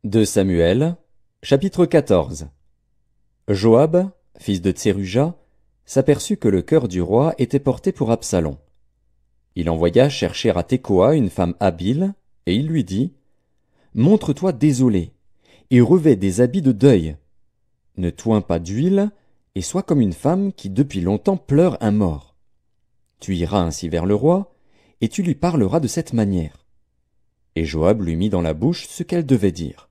2 Samuel, chapitre 14. Joab, fils de Tseruja, s'aperçut que le cœur du roi était porté pour Absalom. Il envoya chercher à Tekoa une femme habile, et il lui dit, « Montre-toi désolé, et revêt des habits de deuil. Ne toins pas d'huile, et sois comme une femme qui depuis longtemps pleure un mort. Tu iras ainsi vers le roi, et tu lui parleras de cette manière. » Et Joab lui mit dans la bouche ce qu'elle devait dire.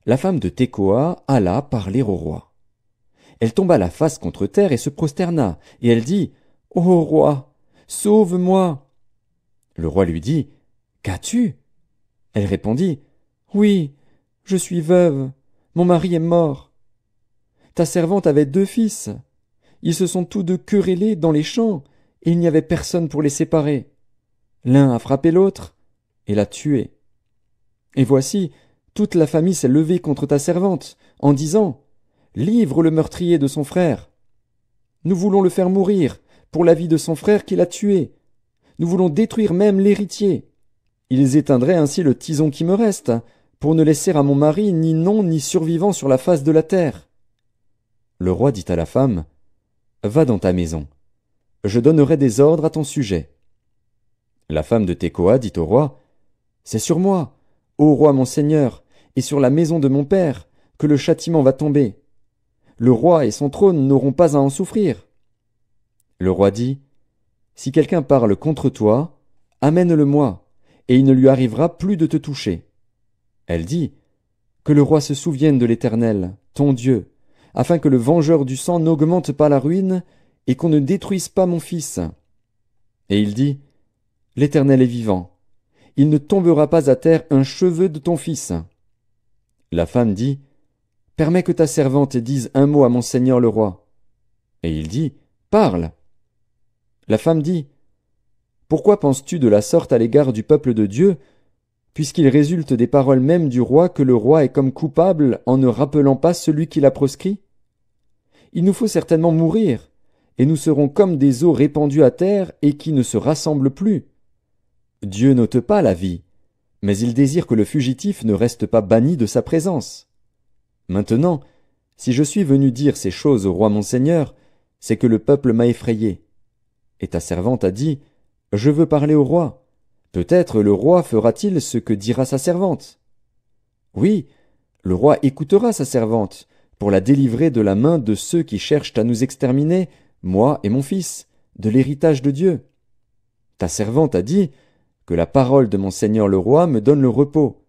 La femme de Tekoa alla parler au roi. Elle tomba la face contre terre et se prosterna, et elle dit, « Ô roi, sauve-moi !» Le roi lui dit, « Qu'as-tu » Elle répondit, « Oui, je suis veuve, mon mari est mort. Ta servante avait 2 fils. Ils se sont tous 2 querellés dans les champs, et il n'y avait personne pour les séparer. L'un a frappé l'autre, et l'a tué. Et voici, toute la famille s'est levée contre ta servante, en disant, « Livre le meurtrier de son frère. Nous voulons le faire mourir, pour la vie de son frère qui l'a tué. Nous voulons détruire même l'héritier. Ils éteindraient ainsi le tison qui me reste, pour ne laisser à mon mari ni nom ni survivant sur la face de la terre. » Le roi dit à la femme, « Va dans ta maison. Je donnerai des ordres à ton sujet. » La femme de Tekoa dit au roi, « C'est sur moi, ô roi mon seigneur, et sur la maison de mon père, que le châtiment va tomber. Le roi et son trône n'auront pas à en souffrir. » Le roi dit, « Si quelqu'un parle contre toi, amène-le-moi, et il ne lui arrivera plus de te toucher. » Elle dit, « Que le roi se souvienne de l'Éternel, ton Dieu, afin que le vengeur du sang n'augmente pas la ruine, et qu'on ne détruise pas mon fils. » Et il dit, « L'Éternel est vivant. Il ne tombera pas à terre un cheveu de ton fils. » La femme dit, « Permets que ta servante dise un mot à mon seigneur le roi. » Et il dit, « Parle. » La femme dit, « Pourquoi penses-tu de la sorte à l'égard du peuple de Dieu, puisqu'il résulte des paroles mêmes du roi que le roi est comme coupable en ne rappelant pas celui qui l'a proscrit? Il nous faut certainement mourir, et nous serons comme des eaux répandues à terre et qui ne se rassemblent plus. Dieu n'ôte pas la vie, mais il désire que le fugitif ne reste pas banni de sa présence. Maintenant, si je suis venu dire ces choses au roi mon seigneur, c'est que le peuple m'a effrayé. Et ta servante a dit, « Je veux parler au roi. Peut-être le roi fera-t-il ce que dira sa servante. » Oui, le roi écoutera sa servante, pour la délivrer de la main de ceux qui cherchent à nous exterminer, moi et mon fils, de l'héritage de Dieu. Ta servante a dit, que la parole de mon seigneur le roi me donne le repos,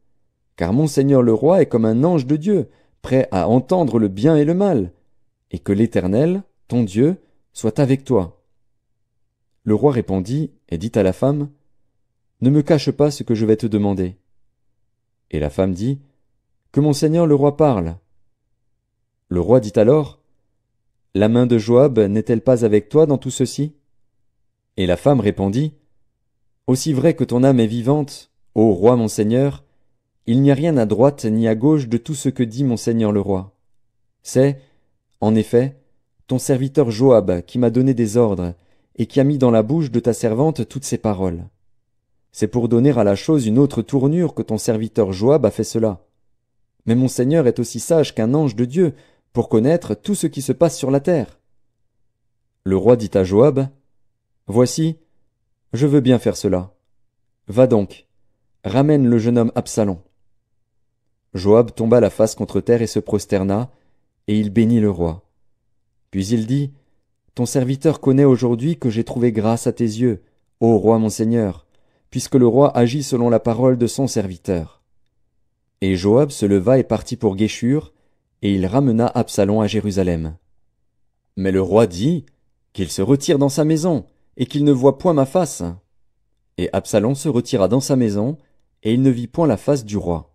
car mon seigneur le roi est comme un ange de Dieu, prêt à entendre le bien et le mal, et que l'Éternel, ton Dieu, soit avec toi. Le roi répondit et dit à la femme, « Ne me cache pas ce que je vais te demander. » Et la femme dit, « Que mon seigneur le roi parle. » Le roi dit alors, « La main de Joab n'est-elle pas avec toi dans tout ceci? » Et la femme répondit, « Aussi vrai que ton âme est vivante, ô roi mon seigneur, il n'y a rien à droite ni à gauche de tout ce que dit mon seigneur le roi. C'est, en effet, ton serviteur Joab qui m'a donné des ordres, et qui a mis dans la bouche de ta servante toutes ces paroles. C'est pour donner à la chose une autre tournure que ton serviteur Joab a fait cela. Mais mon seigneur est aussi sage qu'un ange de Dieu, pour connaître tout ce qui se passe sur la terre. » Le roi dit à Joab, « Voici, je veux bien faire cela. Va donc, ramène le jeune homme Absalom. » Joab tomba la face contre terre et se prosterna, et il bénit le roi. Puis il dit, « Ton serviteur connaît aujourd'hui que j'ai trouvé grâce à tes yeux, ô roi mon seigneur, puisque le roi agit selon la parole de son serviteur. » Et Joab se leva et partit pour Guéshur, et il ramena Absalom à Jérusalem. Mais le roi dit, qu'il se retire dans sa maison, et qu'il ne voie point ma face. Et Absalom se retira dans sa maison, et il ne vit point la face du roi.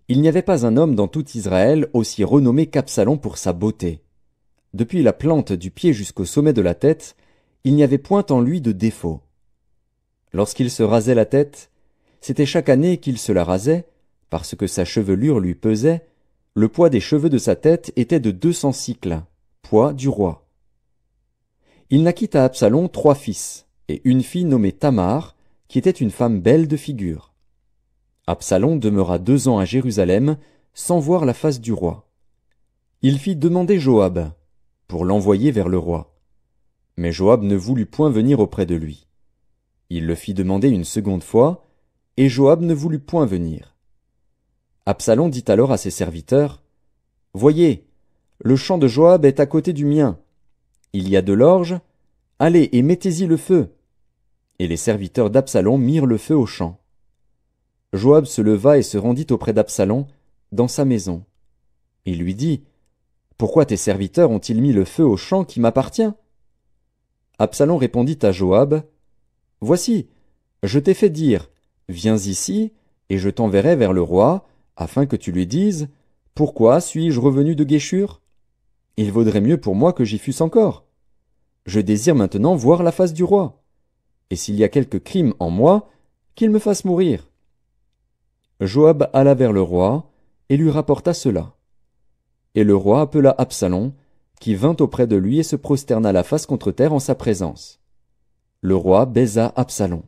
Il n'y avait pas un homme dans tout Israël aussi renommé qu'Absalom pour sa beauté. Depuis la plante du pied jusqu'au sommet de la tête, il n'y avait point en lui de défaut. Lorsqu'il se rasait la tête, c'était chaque année qu'il se la rasait, parce que sa chevelure lui pesait, le poids des cheveux de sa tête était de 200 sicles, poids du roi. Il naquit à Absalom 3 fils, et une fille nommée Tamar, qui était une femme belle de figure. Absalom demeura 2 ans à Jérusalem, sans voir la face du roi. Il fit demander Joab, pour l'envoyer vers le roi. Mais Joab ne voulut point venir auprès de lui. Il le fit demander une seconde fois, et Joab ne voulut point venir. Absalom dit alors à ses serviteurs, « Voyez, le champ de Joab est à côté du mien. Il y a de l'orge, allez et mettez-y le feu. » Et les serviteurs d'Absalom mirent le feu au champ. Joab se leva et se rendit auprès d'Absalom, dans sa maison. Il lui dit, « Pourquoi tes serviteurs ont-ils mis le feu au champ qui m'appartient » Absalom répondit à Joab, « Voici, je t'ai fait dire, viens ici, et je t'enverrai vers le roi, afin que tu lui dises, pourquoi suis-je revenu de Guéshur? Il vaudrait mieux pour moi que j'y fusse encore. Je désire maintenant voir la face du roi. Et s'il y a quelque crime en moi, qu'il me fasse mourir. » Joab alla vers le roi, et lui rapporta cela. Et le roi appela Absalom, qui vint auprès de lui et se prosterna la face contre terre en sa présence. Le roi baisa Absalom.